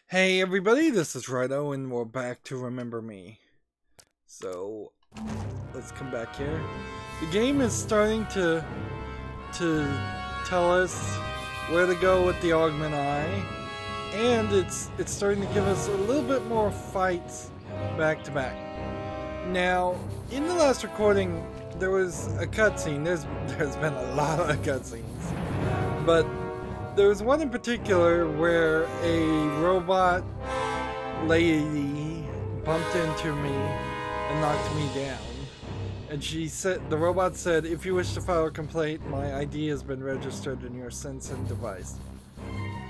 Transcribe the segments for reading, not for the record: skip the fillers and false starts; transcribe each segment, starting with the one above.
Hey everybody, this is Rydo and we're back to Remember Me. So, let's come back here. The game is starting to tell us where to go with the Augment Eye, and it's starting to give us a little bit more fights back to back. Now, in the last recording, there was a cutscene. There's been a lot of cutscenes, but there was one in particular where a robot lady bumped into me and knocked me down. And she said, the robot said, "If you wish to file a complaint, my ID has been registered in your sensing device."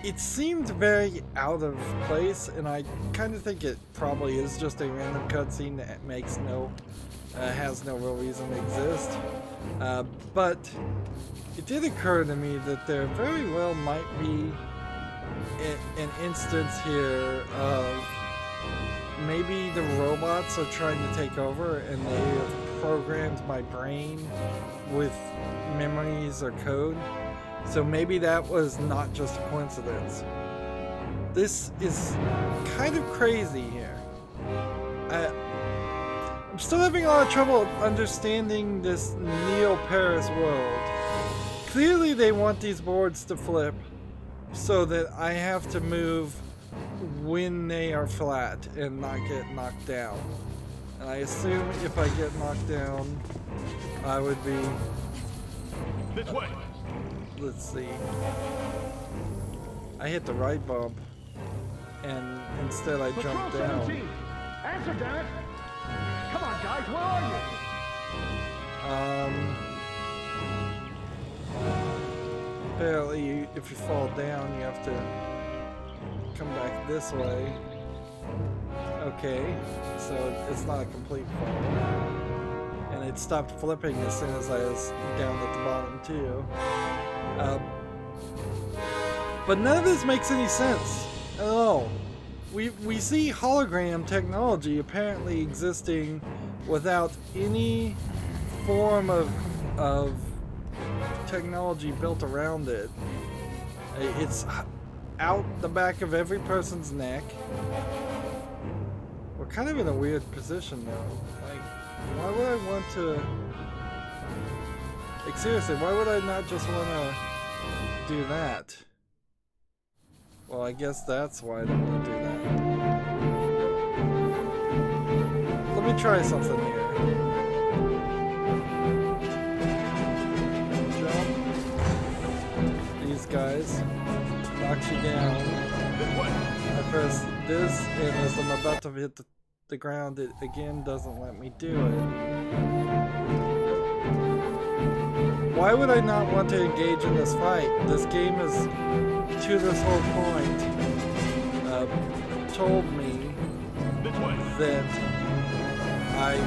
It seemed very out of place, and I kind of think it probably is just a random cutscene that has no real reason to exist. But it did occur to me that there very well might be an instance here of maybe the robots are trying to take over and they have programmed my brain with memories or code. So maybe that was not just a coincidence. This is kind of crazy here. I'm still having a lot of trouble understanding this Neo-Paris world. Clearly they want these boards to flip so that I have to move when they are flat and not get knocked down. And I assume if I get knocked down, I would be... This way. Let's see. I hit the right bump, and instead I jumped down. 17. Answer, damn it! Come on, guys, where are you? Apparently, if you fall down, you have to come back this way. Okay, so it's not a complete fall. And it stopped flipping as soon as I was down at the bottom, too. But none of this makes any sense at all. We see hologram technology apparently existing without any form of technology built around it. It's out the back of every person's neck. We're kind of in a weird position though. Like, why would I want to... Like, seriously, why would I not just want to do that? Well, I guess that's why I don't want to do that. Let me try something here. Jump. These guys knock you down. I press this, and as I'm about to hit the ground, it again doesn't let me do it. Why would I not want to engage in this fight? This game is, to this whole point, told me that I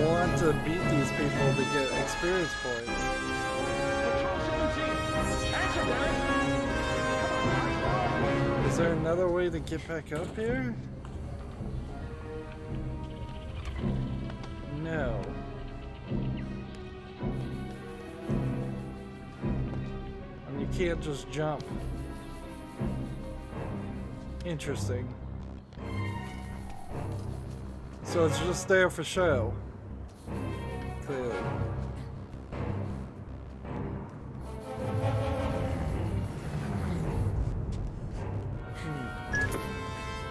want to beat these people to get experience points. Is there another way to get back up here? No. You can't just jump. Interesting. So it's just there for show. Clearly.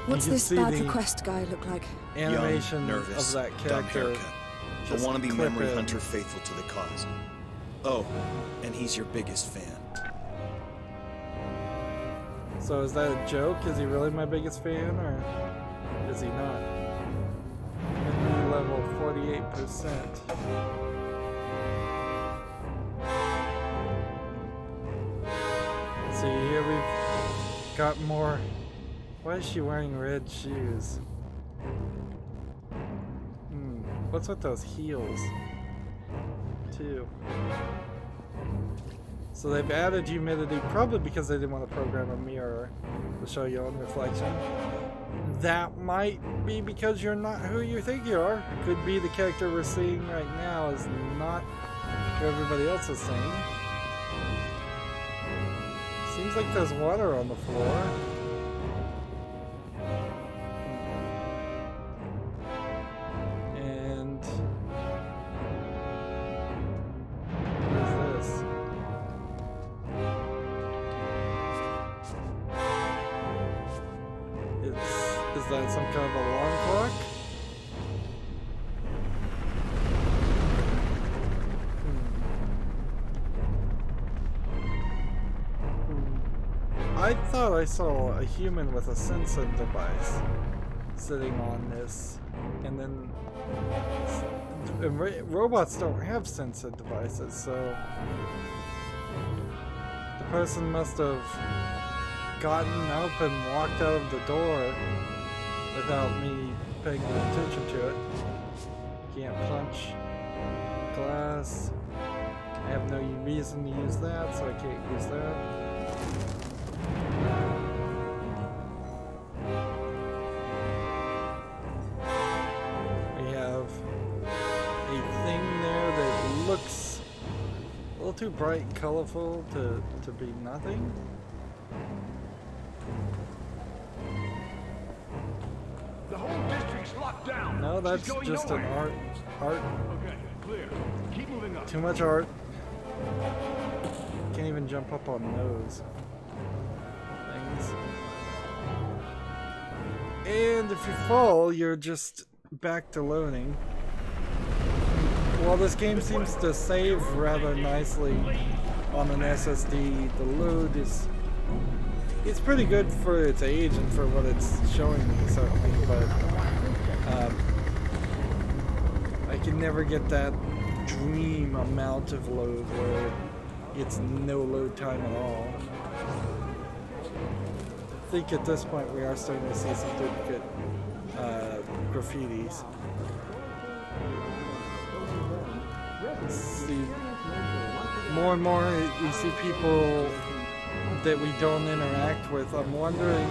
What's this bad request guy look like? Animation young, nervous, of that dumb character. haircut. A wannabe memory hunter faithful to the cause. Oh, and he's your biggest fan. So is that a joke? Is he really my biggest fan, or is he not? Memory level 48%. See, here we've got more. Why is she wearing red shoes? What's with those heels? Too. So they've added humidity, probably because they didn't want to program a mirror to show your own reflection. That might be because you're not who you think you are. It could be the character we're seeing right now is not who everybody else is seeing. Seems like there's water on the floor. Is that some kind of alarm clock? I thought I saw a human with a sensing device sitting on this, and then robots don't have sensing devices, so the person must have gotten up and walked out of the door without me paying attention to it. Can't punch glass. I have no reason to use that, so I can't use that. We have a thing there that looks a little too bright and colorful to be nothing. The whole district's locked down. No, that's just an art. Okay, clear. Keep moving up. Too much art. Can't even jump up on those things. And if you fall, you're just back to loading. While this game seems to save rather nicely on an SSD, the load is... It's pretty good for its age and for what it's showing me, certainly, but I can never get that dream amount of load where it's no load time at all. I think at this point we are starting to see some duplicate graffitis. See, more and more we see people that we don't interact with. I'm wondering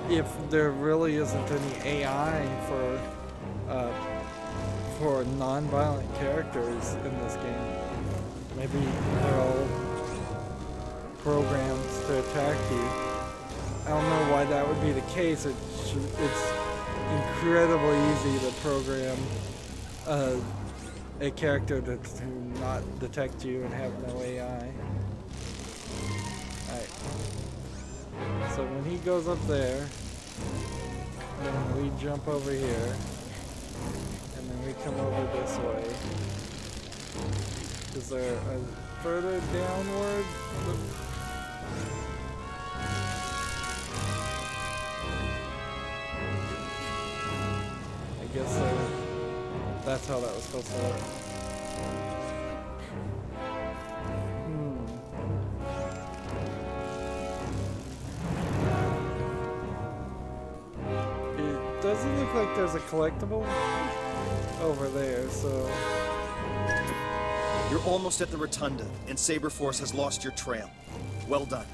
if there really isn't any AI for non-violent characters in this game. Maybe they're all programmed to attack you. I don't know why that would be the case. It's incredibly easy to program a character to not detect you and have no AI. Alright. So when he goes up there, then we jump over here, and then we come over this way. Is there a further downward? I guess that's how that was supposed to work. It doesn't look like there's a collectible over there, so... You're almost at the rotunda, and Saber Force has lost your trail. Well done.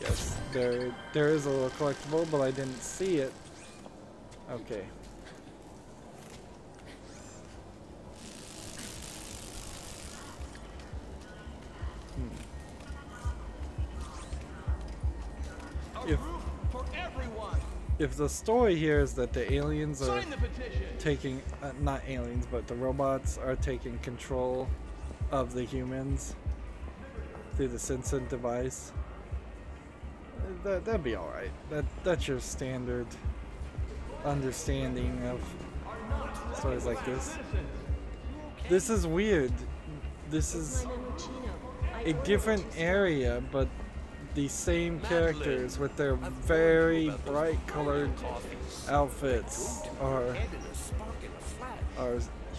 Yes, there is a little collectible, but I didn't see it. Okay. If the story here is that the aliens are taking, not aliens, but the robots are taking control of the humans through the sensing device, that'd be alright. That's your standard understanding of stories like this. This is weird. This is a different area, but the same characters with their very bright colored outfits are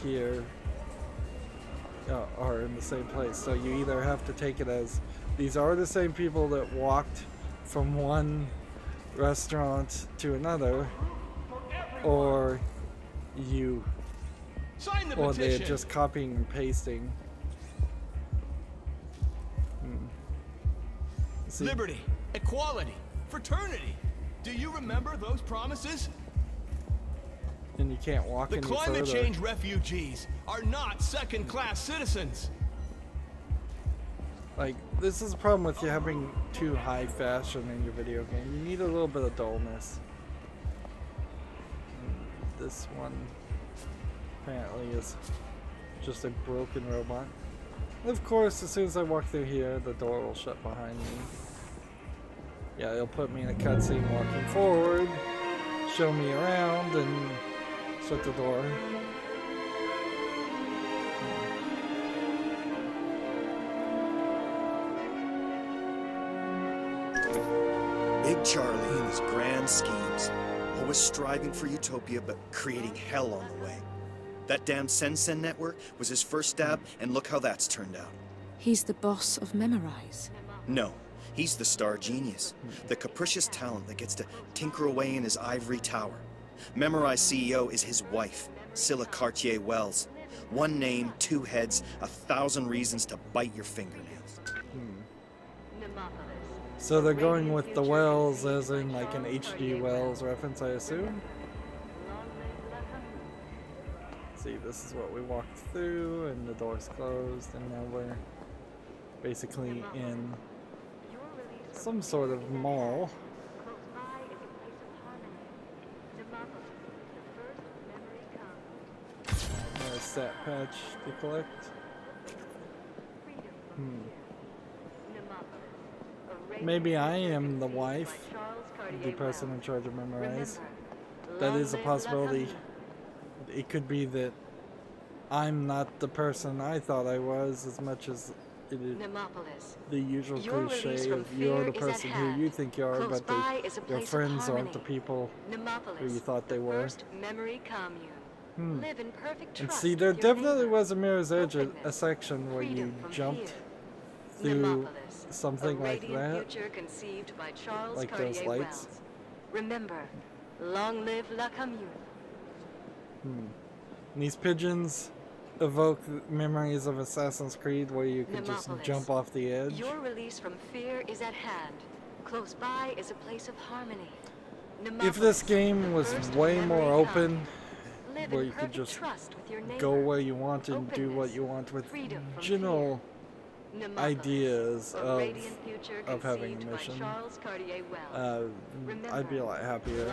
here, are in the same place. So you either have to take it as these are the same people that walked from one restaurant to another, or they're just copying and pasting. See? Liberty, equality, fraternity. Do you remember those promises? And you can't walk any further. The climate change refugees are not second-class citizens. Like, this is a problem with you having too high fashion in your video game. You need a little bit of dullness. And this one apparently is just a broken robot. Of course, as soon as I walk through here, the door will shut behind me. Yeah, it'll put me in a cutscene walking forward, show me around, and shut the door. Big Charlie and his grand schemes, always striving for utopia but creating hell on the way. That damn Sensen network was his first stab, and look how that's turned out. He's the boss of Memorize. No, he's the star genius, the capricious talent that gets to tinker away in his ivory tower. Memorize CEO is his wife, Scylla Cartier-Wells. One name, two heads, 1,000 reasons to bite your fingernails. So they're going with the Wells as in like an H.G. Wells reference, I assume? See, this is what we walked through, and the door's closed, and now we're basically in some sort of mall. There's Stat Patch to collect. Maybe I am the wife, the person in charge of Memorize. That is a possibility. It could be that I'm not the person I thought I was, as much as it is the usual cliche of you're the person who you think you are, but your friends aren't the people who you thought they were. And see, there definitely was a Mirror's Edge, a section where you jumped through something like that, like those lights. Remember, long live la commune. And these pigeons evoke memories of Assassin's Creed, where you can just jump off the edge. Your release from fear is at hand. Close by is a place of harmony. If this game was way more open, where you could just go where you want and do what you want with general ideas of having a mission, I'd be a lot happier.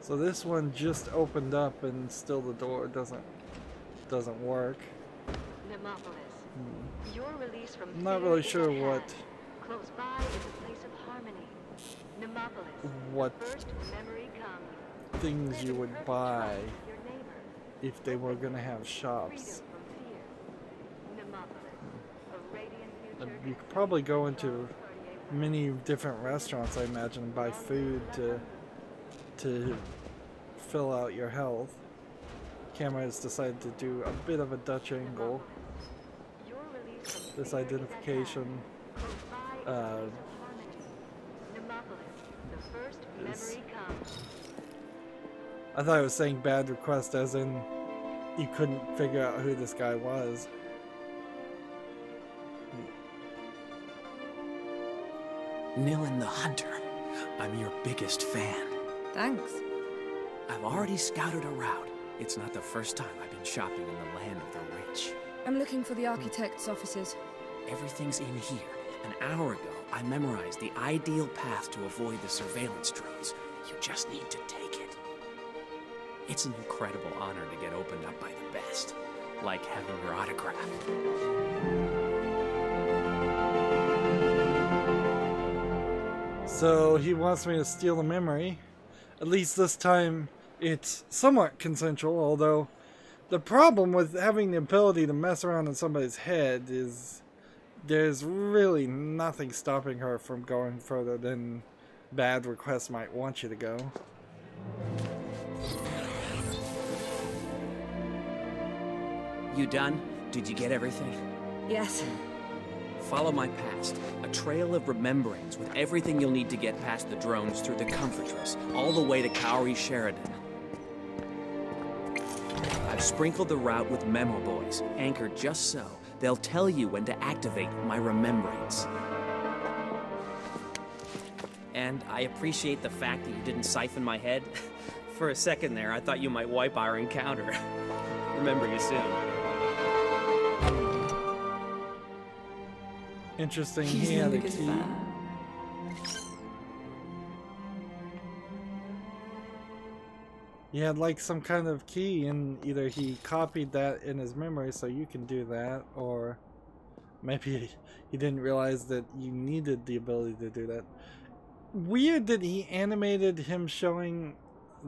So this one just opened up, and still the door doesn't work. I'm not really sure what things you would buy if they were gonna have shops. You could probably go into many different restaurants, I imagine, and buy food to fill out your health. Camera has decided to do a bit of a Dutch angle. This identification is, I thought it was saying bad request, as in you couldn't figure out who this guy was. Nilin the Hunter, I'm your biggest fan. Thanks. I've already scouted a route. It's not the first time I've been shopping in the land of the rich. I'm looking for the architect's offices. Everything's in here. An hour ago, I memorized the ideal path to avoid the surveillance drones. You just need to take it. It's an incredible honor to get opened up by the best. Like having your autograph. So he wants me to steal a memory. At least this time it's somewhat consensual, although the problem with having the ability to mess around in somebody's head is there's really nothing stopping her from going further than bad requests might want you to go. You done? Did you get everything? Yes. Follow my past. A trail of rememberings with everything you'll need to get past the drones through the Comfortress, all the way to Cowrie Sheridan. I've sprinkled the route with memo boys, anchored just so. They'll tell you when to activate my remembrance. And I appreciate the fact that you didn't siphon my head. For a second there, I thought you might wipe our encounter. Remember you soon. Interesting, he had a key. he had like some kind of key, and either he copied that in his memory so you can do that, or maybe he didn't realize that you needed the ability to do that. Weird that he animated him showing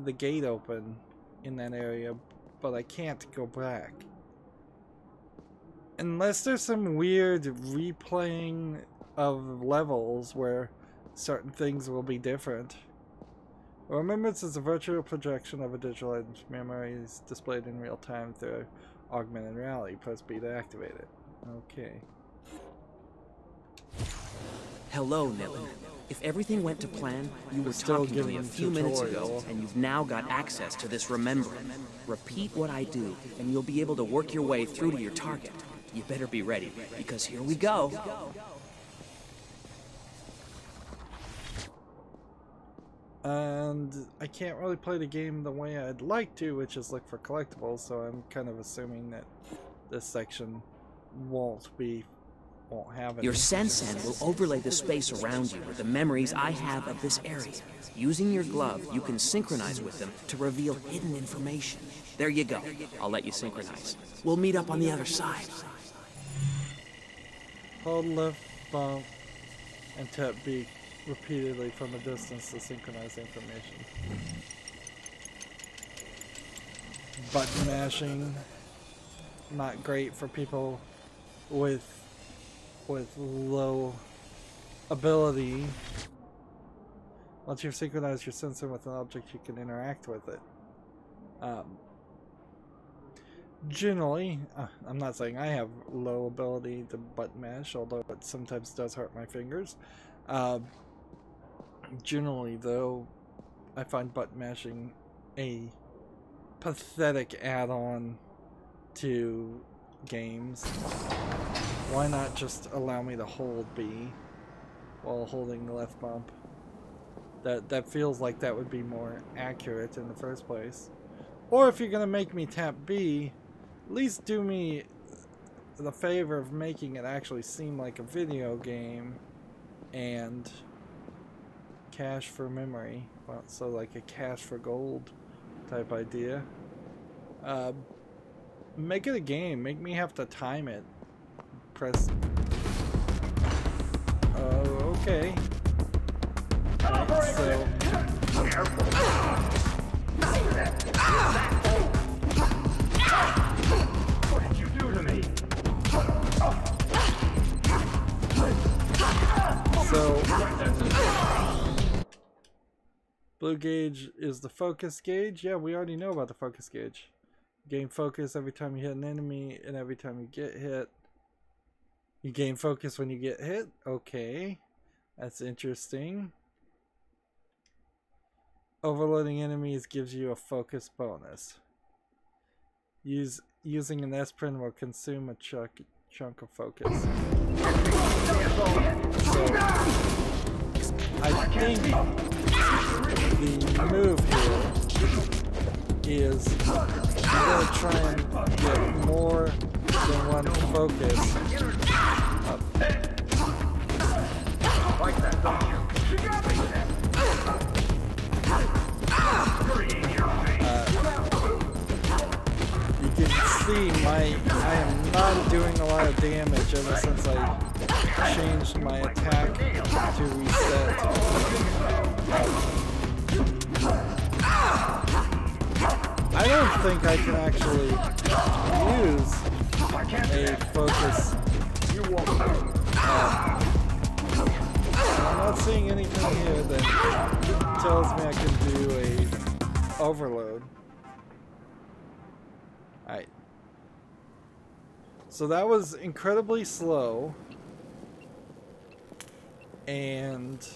the gate open in that area, but I can't go back. Unless there's some weird replaying of levels where certain things will be different. A remembrance is a virtual projection of a digital memory displayed in real time through augmented reality. Press B to activate it. Okay. Hello, Nilin. If everything went to plan, you were Still talking to me a giving few minutes ago, tutorial. and you've now got access to this remembrance. Repeat what I do, and you'll be able to work your way through to your target. You better be ready, because here we go. And I can't really play the game the way I'd like to, which is look for collectibles, so I'm kind of assuming that this section won't have any. Your Sensen will overlay the space around you with the memories I have of this area. Using your glove, you can synchronize with them to reveal hidden information. There you go. I'll let you synchronize. We'll meet up on the other side. Hold left bump and tap B repeatedly from a distance to synchronize information. Button mashing, not great for people with low ability. Once you've synchronized your sensor with an object, you can interact with it. Generally, I'm not saying I have low ability to button mash, although it sometimes does hurt my fingers. Generally, though, I find button mashing a pathetic add-on to games. Why not just allow me to hold B while holding the left bump? That feels like that would be more accurate in the first place. Or if you're gonna make me tap B, at least do me the favor of making it actually seem like a video game and cache for memory. Well, so like a cache for gold type idea. Make it a game. Make me have to time it. Press. Oh, okay. Right, so. What did you do to me? So. Blue gauge is the focus gauge. Yeah, we already know about the focus gauge. Gain focus every time you hit an enemy, and every time you get hit. You gain focus when you get hit. Okay, that's interesting. Overloading enemies gives you a focus bonus. Using an S-print will consume a chunk of focus. So, I think the move here is I'm going to try and get more than one focus up. You can see I am not doing a lot of damage ever since I changed my attack to reset. I don't think I can actually use a focus. I'm not seeing anything here that tells me I can do a overload. Alright. So that was incredibly slow. And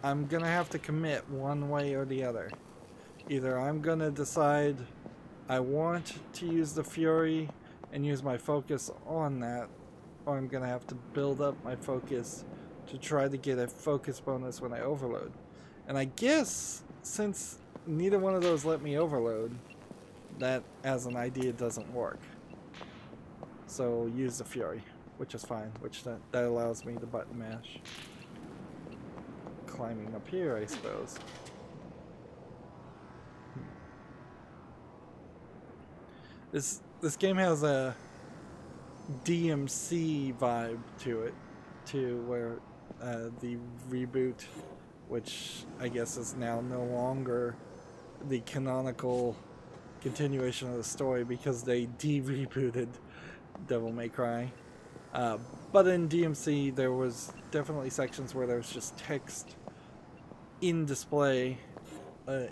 I'm gonna have to commit one way or the other. Either I'm gonna decide I want to use the Fury and use my focus on that, or I'm gonna have to build up my focus to try to get a focus bonus when I overload. And I guess since neither one of those let me overload, that as an idea doesn't work. So use the Fury, which is fine, which that allows me to button mash. Climbing up here, I suppose. This game has a DMC vibe to it, too, where the reboot, which I guess is now no longer the canonical continuation of the story because they de-rebooted Devil May Cry. But in DMC there was definitely sections where there was just text in display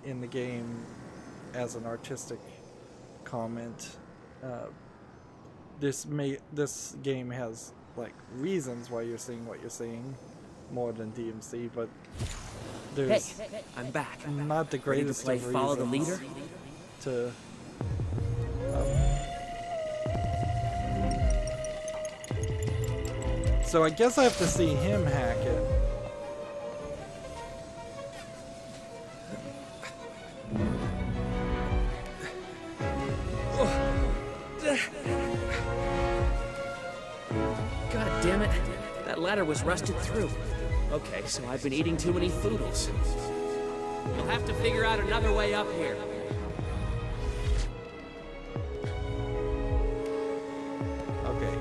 in the game as an artistic comment. This game has like reasons why you're seeing what you're seeing more than DMC, but there's I'm back. not the greatest Ready to play Follow the Leader? To so I guess I have to see him hack it. God damn it. That ladder was rusted through. Okay, so I've been eating too many foodles. We'll have to figure out another way up here. Okay.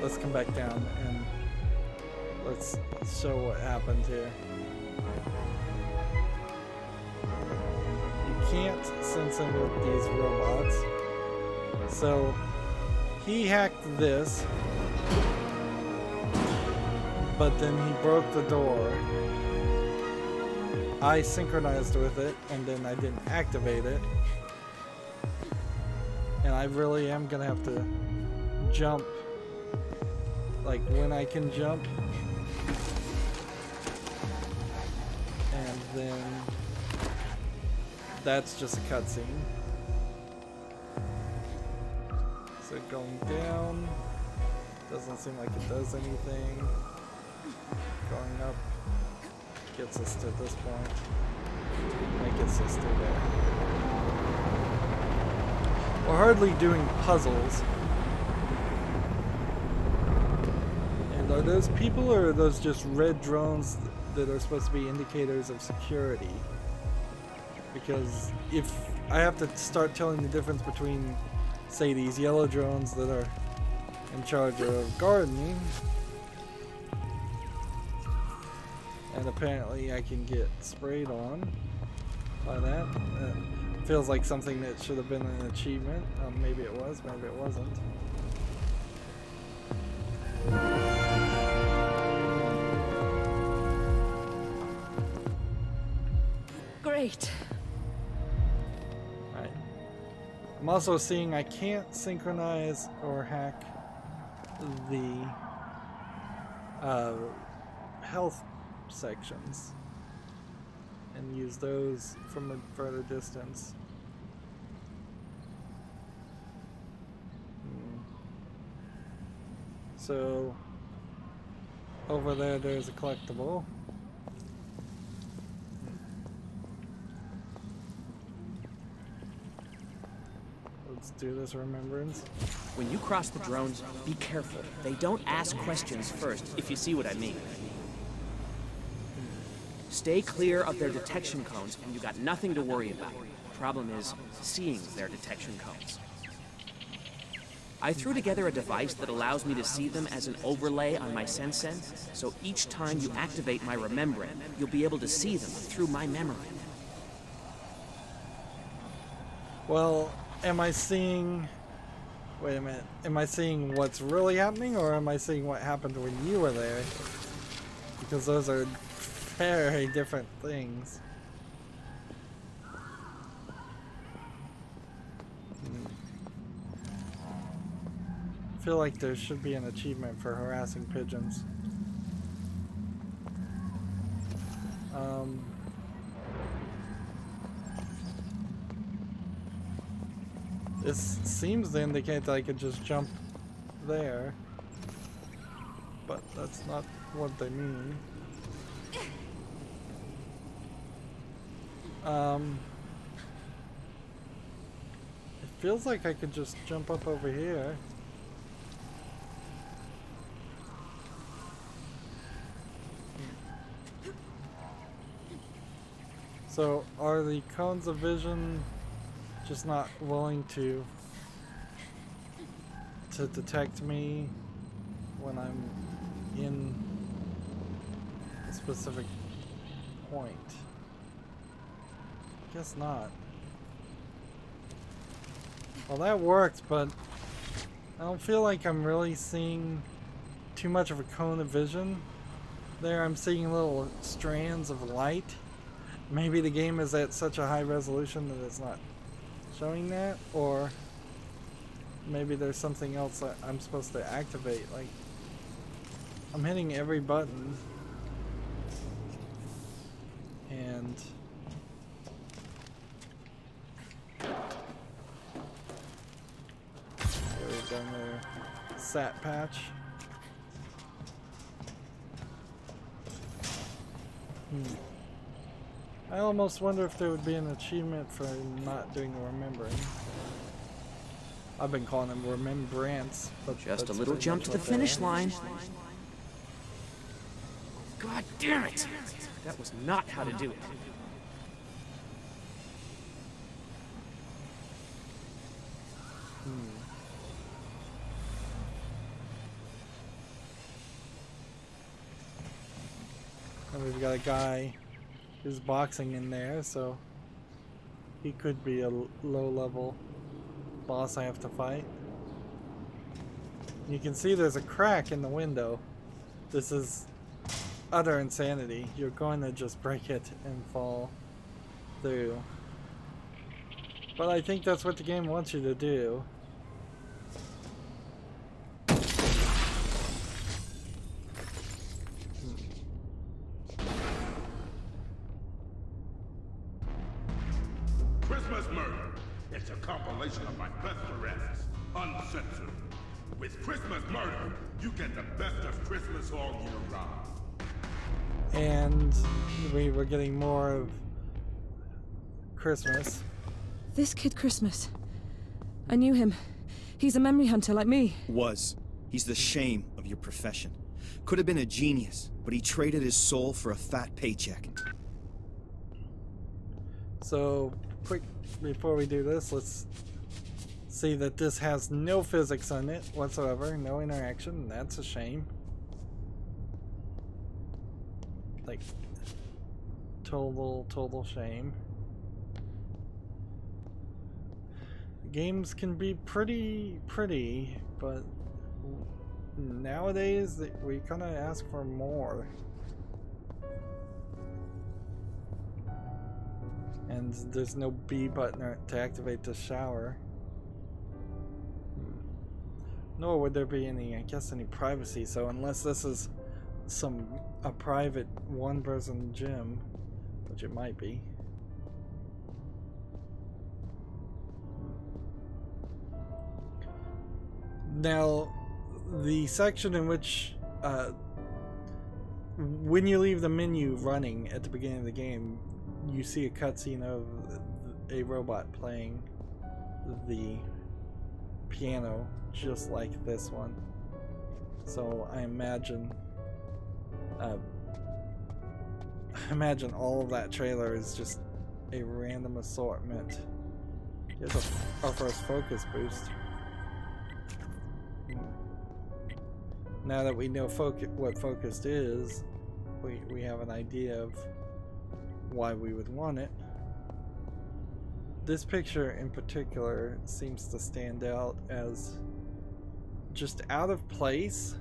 Let's come back down and let's show what happened here. You can't sense in with these robots. So he hacked this, but then he broke the door. I synchronized with it, and then I didn't activate it. And I really am gonna have to jump, like when I can jump. And then that's just a cutscene. So going down doesn't seem like it does anything. Going up gets us to this point. That gets us to there. We're hardly doing puzzles. And are those people or are those just red drones that are supposed to be indicators of security? Because if I have to start telling the difference between, say, these yellow drones that are in charge of gardening, and apparently I can get sprayed on by that. Feels like something that should have been an achievement. Maybe it was, maybe it wasn't. Great. Alright. I'm also seeing I can't synchronize or hack the health sections and use those from a further distance. So over there's a collectible. Let's do this remembrance. When you cross the drones, be careful. They don't ask questions first, if you see what I mean. Stay clear of their detection cones, and you got nothing to worry about. Problem is, seeing their detection cones. I threw together a device that allows me to see them as an overlay on my Sensen, so each time you activate my remembrance, you'll be able to see them through my memory. Well, am I seeing... Wait a minute. Am I seeing what's really happening, or am I seeing what happened when you were there? Because those are very different things. I feel like there should be an achievement for harassing pigeons. This seems to indicate that I could just jump there, but that's not what they mean. It feels like I could just jump up over here. So, are the cones of vision just not willing to to detect me when I'm in a specific point. Guess not. Well, that worked, but I don't feel like I'm really seeing too much of a cone of vision. There I'm seeing little strands of light. Maybe the game is at such a high resolution that it's not showing that, or maybe there's something else that I'm supposed to activate. Like, I'm hitting every button, and we've done the sat patch. I almost wonder if there would be an achievement for not doing the remembering. I've been calling them remembrance, but Just a little jump to the finish line. God damn it! That was not how to do it. And we've got a guy who's boxing in there, so he could be a low-level boss I have to fight. You can see there's a crack in the window. This is utter insanity. You're going to just break it and fall through. But I think that's what the game wants you to do. Christmas Murder. It's a compilation of my best arrests, uncensored. With Christmas Murder, you get the best of Christmas all year round. And we were getting more of Christmas. This kid Christmas. I knew him. He's a memory hunter like me. Was. He's the shame of your profession. Could have been a genius, but he traded his soul for a fat paycheck. So, quick, before we do this, let's see that this has no physics on it whatsoever, no interaction. That's a shame. Like, total shame. Games can be pretty, but nowadays we kind of ask for more. And there's no B button to activate the shower. Nor would there be any, I guess, any privacy. So unless this is a private one-person gym, which it might be. Now, the section in which, when you leave the menu running at the beginning of the game, you see a cutscene of a robot playing the piano, just like this one. So I imagine all of that trailer is just a random assortment. Here's our first focus boost. Now that we know what focused is, we have an idea of why we would want it. This picture in particular seems to stand out as just out of place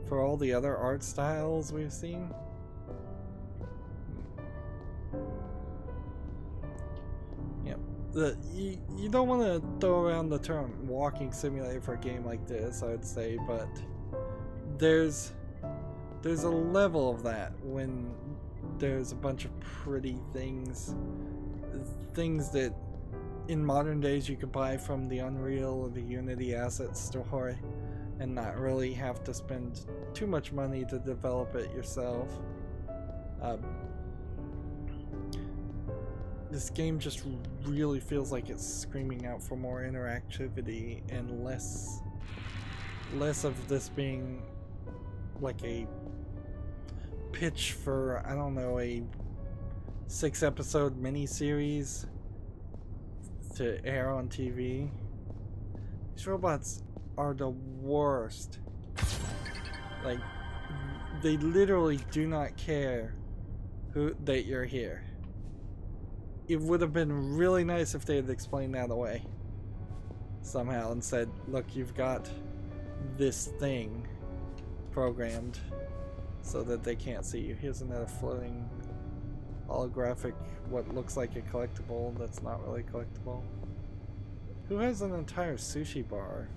for all the other art styles we've seen. Yeah, you don't want to throw around the term walking simulator for a game like this, I'd say, but there's a level of that when there's a bunch of pretty things that in modern days you could buy from the Unreal or the Unity asset store and not really have to spend too much money to develop it yourself. This game just really feels like it's screaming out for more interactivity and less of this being like a pitch for, I don't know, a 6-episode miniseries to air on TV. These robots are the worst. Like, they literally do not care that you're here. It would have been really nice if they had explained that away somehow and said, look, you've got this thing programmed so that they can't see you. Here's another floating holographic, what looks like a collectible that's not really collectible. Who has an entire sushi bar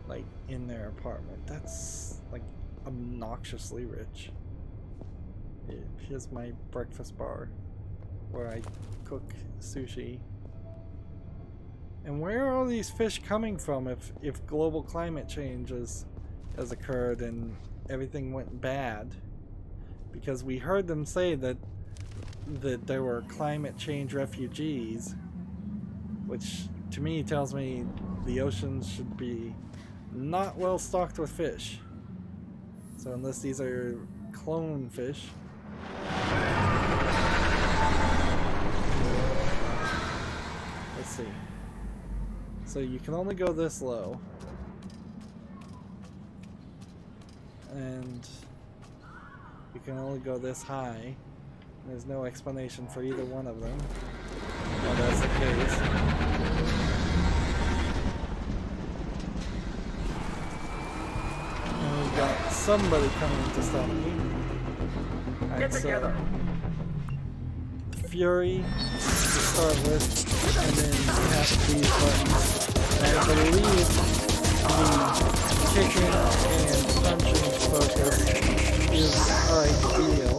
like in their apartment? That's like obnoxiously rich. Here's my breakfast bar where I cook sushi. And where are all these fish coming from if global climate change has occurred and everything went bad? Because we heard them say that there were climate change refugees, which to me tells me the oceans should be not well stocked with fish. So unless these are clone fish. Let's see. So you can only go this low. And you can only go this high. There's no explanation for either one of them. Well, that's the case. And we've got somebody coming to stop me. Alright, Get together. So Fury to start with, and then you have these buttons. And I believe the kicking and punching focus is ideal.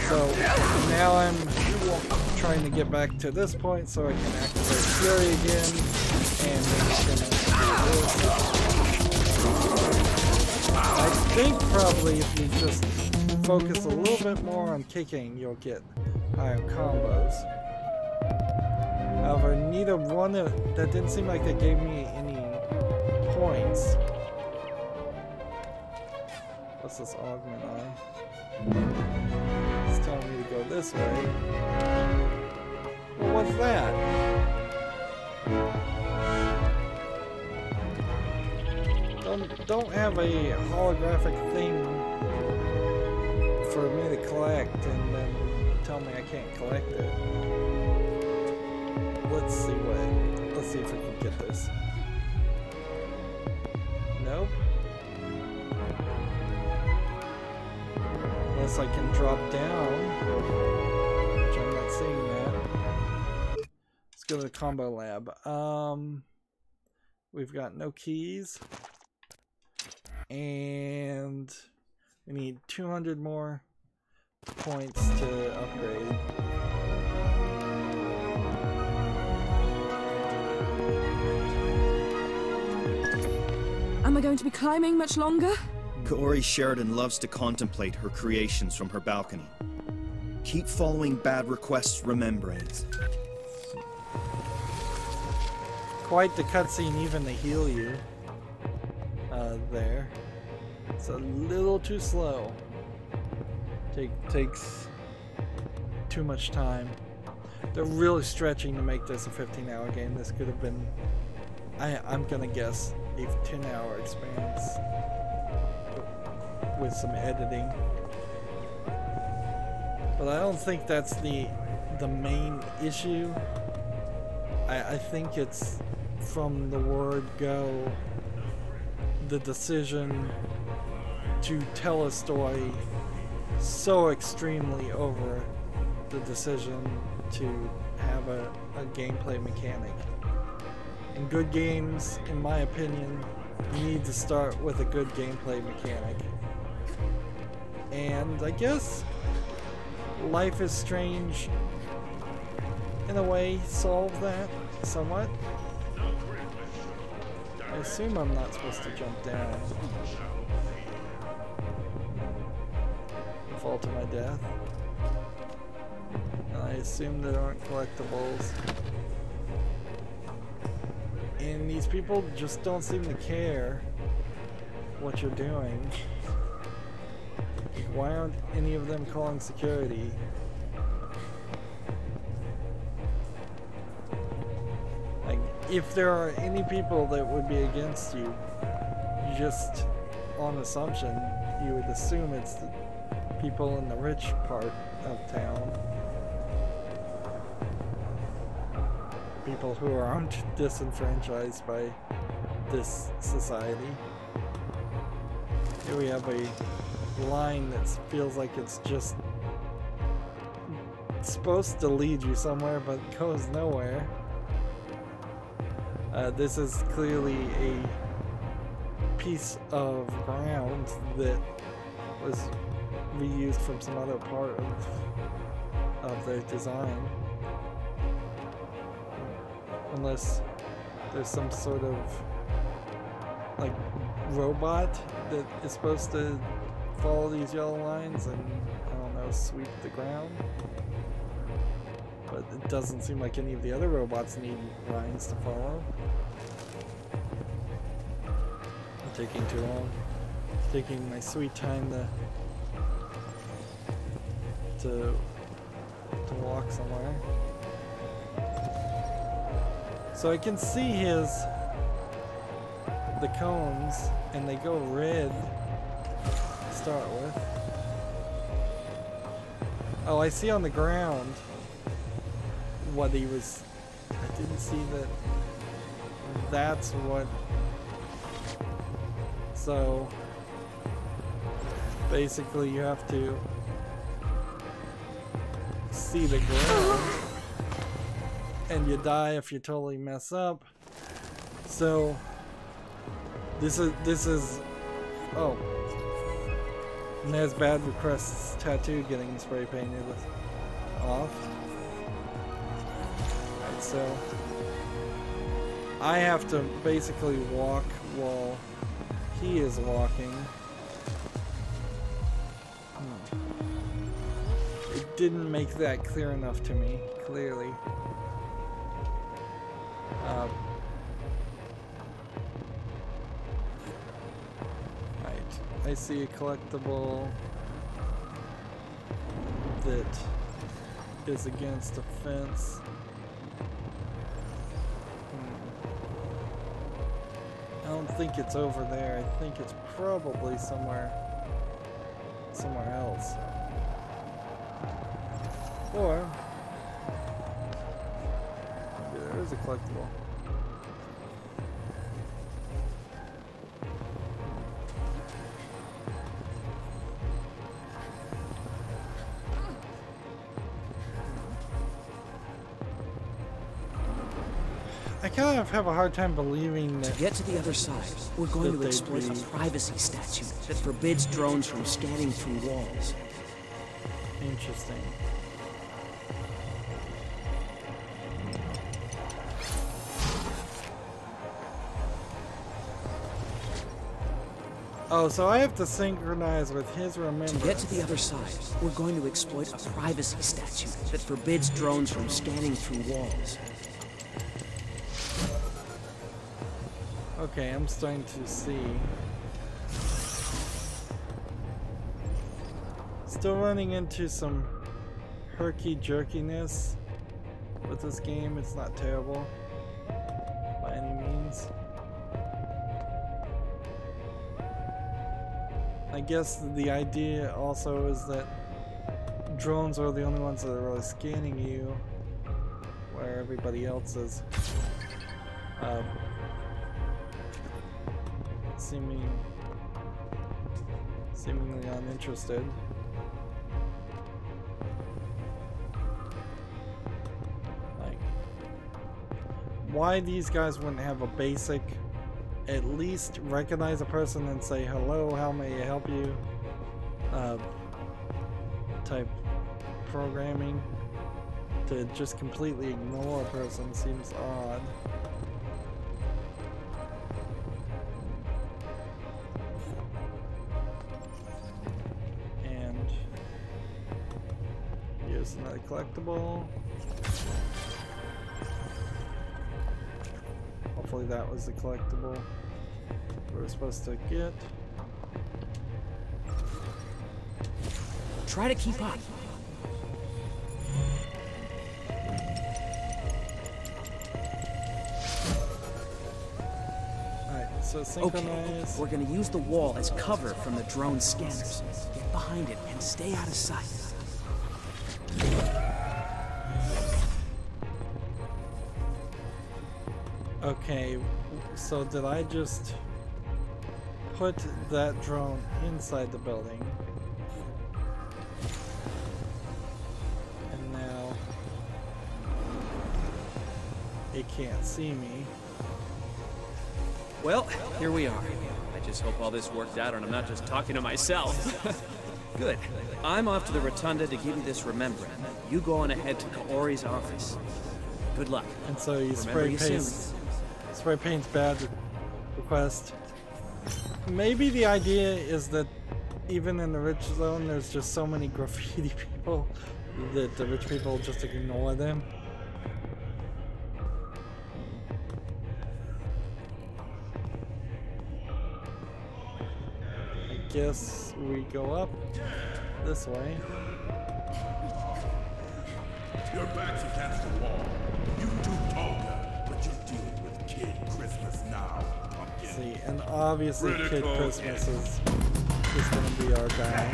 So now I'm trying to get back to this point so I can activate Fury again, and then I'm gonna do this. I think probably if you just focus a little bit more on kicking, you'll get higher combos. However, neither one of that didn't seem like they gave me any points. What's this augment eye? It's telling me to go this way. Well, what's that? Don't have a holographic thing for me to collect and then tell me I can't collect it. Let's see if we can get this. Nope. Unless I can drop down, which I'm not seeing that. Let's go to the combo lab. We've got no keys. And we need 200 more points to upgrade. Am I going to be climbing much longer? Kaori Sheridan loves to contemplate her creations from her balcony. Keep following bad requests, remembrance. Quite the cutscene even to heal you. There. It's a little too slow. Takes too much time. They're really stretching to make this a 15-hour game. This could have been, I'm gonna guess, a 10-hour experience with some editing. But I don't think that's the main issue. I think it's from the word go, the decision to tell a story so extremely over the decision to have a gameplay mechanic. In good games, in my opinion, you need to start with a good gameplay mechanic. And I guess Life is Strange, in a way, solved that somewhat. I assume I'm not supposed to jump down. Fall to my death. And I assume there aren't collectibles. And these people just don't seem to care what you're doing. Why aren't any of them calling security? Like, if there are any people that would be against you, just on assumption, you would assume it's the people in the rich part of town. People who aren't disenfranchised by this society. Here we have a line that feels like it's just supposed to lead you somewhere but goes nowhere. This is clearly a piece of ground that was reused from some other part of their design. Unless there's some sort of like robot that is supposed to follow these yellow lines and, I don't know, sweep the ground. But it doesn't seem like any of the other robots need lines to follow. I'm taking too long. Taking my sweet time to walk somewhere. So I can see the cones, and they go red to start with. Oh, I see on the ground what he was. I didn't see that. That's what. So basically, you have to see the ground, and you die if you totally mess up. So this is oh, and there's Bad Request's tattoo getting spray painted off. Alright, so I have to basically walk while he is walking. It didn't make that clear enough to me, clearly. I see a collectible that is against a fence. I don't think it's over there. I think it's probably somewhere else. Or maybe there is a collectible. I kind of have a hard time believing that... To get to the other side, we're going to exploit a privacy statute that forbids drones from scanning through walls. Interesting. Oh, so I have to synchronize with his remembrance. To get to the other side, we're going to exploit a privacy statute that forbids drones from scanning through walls. Okay, I'm starting to see. Still running into some herky-jerkiness with this game. It's not terrible by any means. I guess the idea also is that drones are the only ones that are really scanning you, where everybody else is seemingly uninterested. Like, why these guys wouldn't have a basic, at least recognize a person and say hello, how may I help you, type programming, to just completely ignore a person seems odd. And here's another collectible. Hopefully that was the collectible we were supposed to get. Try to keep up. Alright, so synchronize. Okay, we're gonna use the wall as cover from the drone scanners. Get behind it and stay out of sight. Okay, so did I just put that drone inside the building? And now it can't see me. Well, here we are. I just hope all this worked out and I'm not just talking to myself. Good. I'm off to the Rotunda to give you this remembrance. You go on ahead to Kaori's office. Good luck. And so you Remember spray paints badge request. Maybe the idea is that even in the rich zone there's just so many graffiti people that the rich people just ignore them. I guess we go up this way. Your back's against the wall. You do Tolga, but you're dealing with Kid Christmas now. See, and obviously Kid Christmas is gonna be our guy.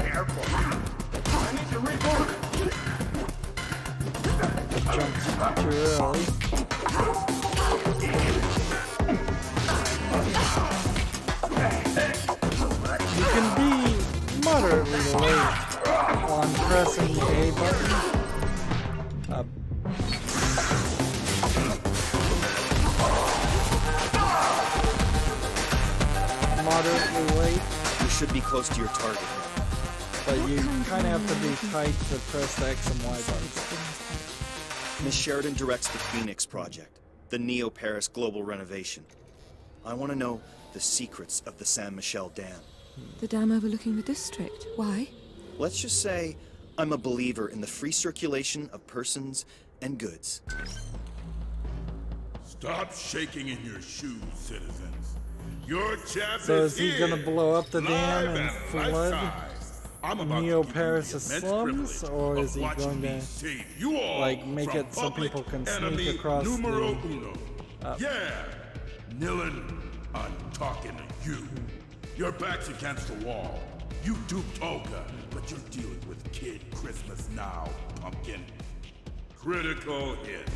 I need to reboot. Jumped too early. You can be moderately late on pressing the A button. Moderately late. You should be close to your target now. But you kind of have to be tight to press the X and Y buttons. Miss Sheridan directs the Phoenix Project, the Neo-Paris global renovation. I want to know the secrets of the Saint Michel Dam. The dam overlooking the district. Why? Let's just say I'm a believer in the free circulation of persons and goods. Stop shaking in your shoes, citizens. Your chap So is he gonna blow up the dam Live and flood life-size. I'm about to Neo-Paris' give you the slums, immense or privilege is he of watching going me to, save you all like, make from it so public people can enemy sneak across numero the... uno. Yeah, Nilin, I'm talking to you. Your back's against the wall. You duped Olga, but you're dealing with Kid Christmas now, pumpkin. Critical hit.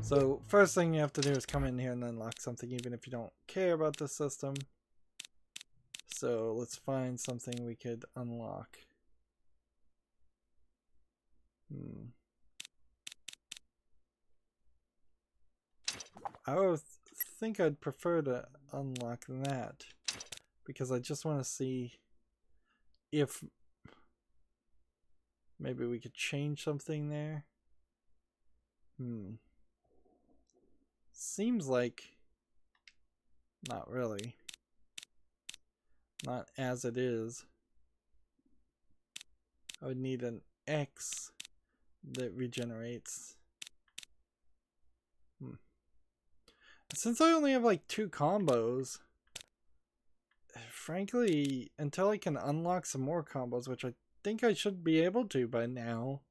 So first thing you have to do is come in here and unlock something, even if you don't care about the system. So let's find something we could unlock. I would think I'd prefer to unlock that, because I just want to see if maybe we could change something there. Seems like not really. Not as it is. I would need an X that regenerates. Since I only have like 2 combos, frankly, until I can unlock some more combos, which I think I should be able to by now,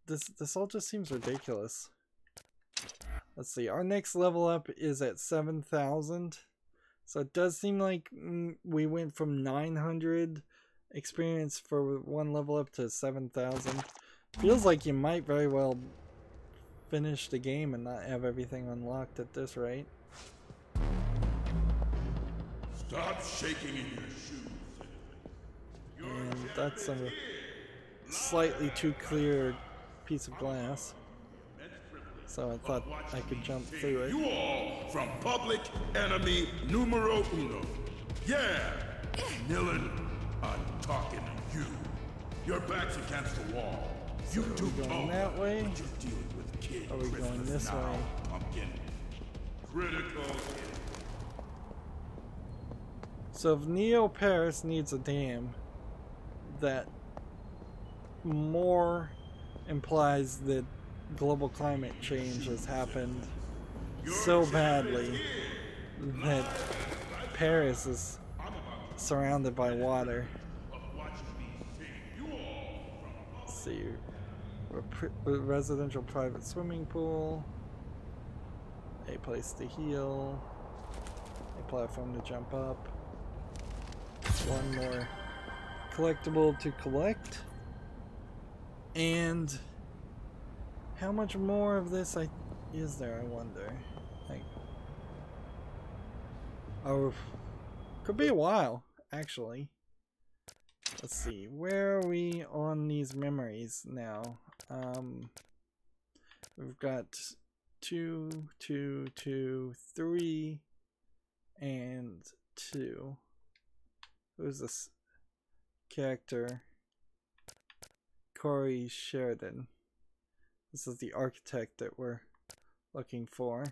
this all just seems ridiculous. Let's see, our next level up is at 7,000. So it does seem like we went from 900 experience for 1 level up to 7,000. Feels like you might very well finish the game and not have everything unlocked at this rate. Stop shaking in your shoes. And that's a slightly too clear piece of glass. So I thought I could jump through it. You all from public enemy numero uno. Yeah, Nilin, I'm talking to you. Your back's against the wall. You So are we going that way? But you're dealing with Kid Are we going Christmas this now, way? pumpkin. Critical hit. So if Neo-Paris needs a dam, that more implies that global climate change has happened so badly that Paris is surrounded by water. Let's see. A residential private swimming pool. A place to heal. A platform to jump up. One more collectible to collect. And how much more of this is there, I wonder? Like, oh, could be a while, actually. Let's see, where are we on these memories now? We've got 2, 2, 2, 3, and 2. Who's this character? Corey Sheridan. This is the architect that we're looking for.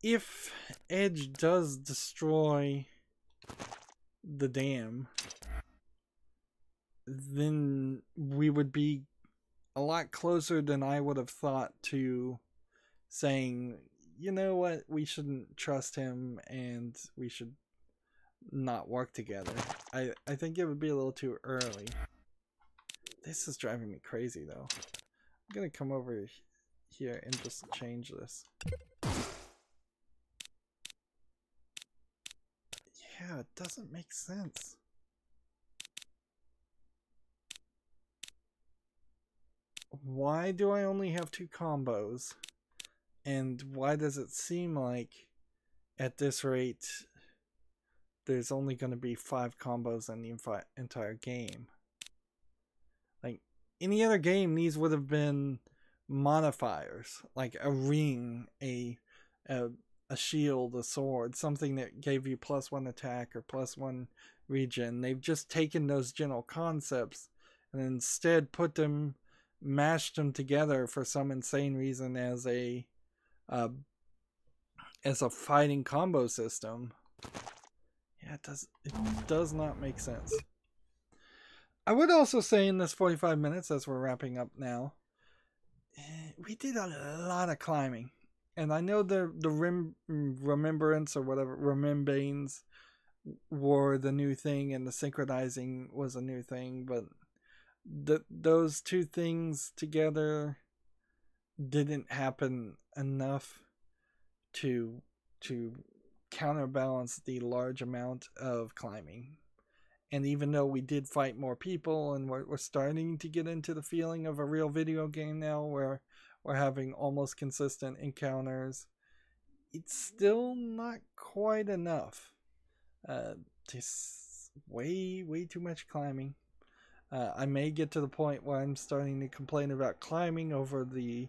If Edge does destroy the dam, then we would be a lot closer than I would have thought to saying, you know what, we shouldn't trust him and we should not work together. I think it would be a little too early. This is driving me crazy though. I'm gonna come over here and just change this. Yeah, it doesn't make sense. Why do I only have 2 combos? And why does it seem like at this rate there's only going to be 5 combos in the entire game? Like, any other game, these would have been modifiers, like a ring, a shield, a sword, something that gave you +1 attack or +1 regen. They've just taken those general concepts and instead mashed them together for some insane reason as a fighting combo system. Yeah, it does not make sense. I would also say in this 45 minutes, as we're wrapping up now, we did a lot of climbing. And I know the remembrance or whatever, remembrance were the new thing and the synchronizing was a new thing, but those 2 things together didn't happen enough to counterbalance the large amount of climbing. And even though we did fight more people and we're starting to get into the feeling of a real video game now where we're having almost consistent encounters, it's still not quite enough. Just way too much climbing. I may get to the point where I'm starting to complain about climbing over the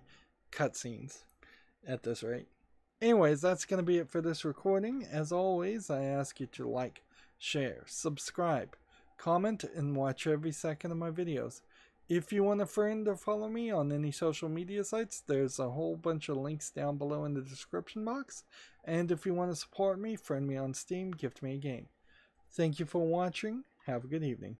cutscenes at this rate. Anyways, that's going to be it for this recording. As always, I ask you to like, share, subscribe, comment, and watch every second of my videos. If you want a friend or follow me on any social media sites, there's a whole bunch of links down below in the description box. And if you want to support me, friend me on Steam, gift me a game. Thank you for watching. Have a good evening.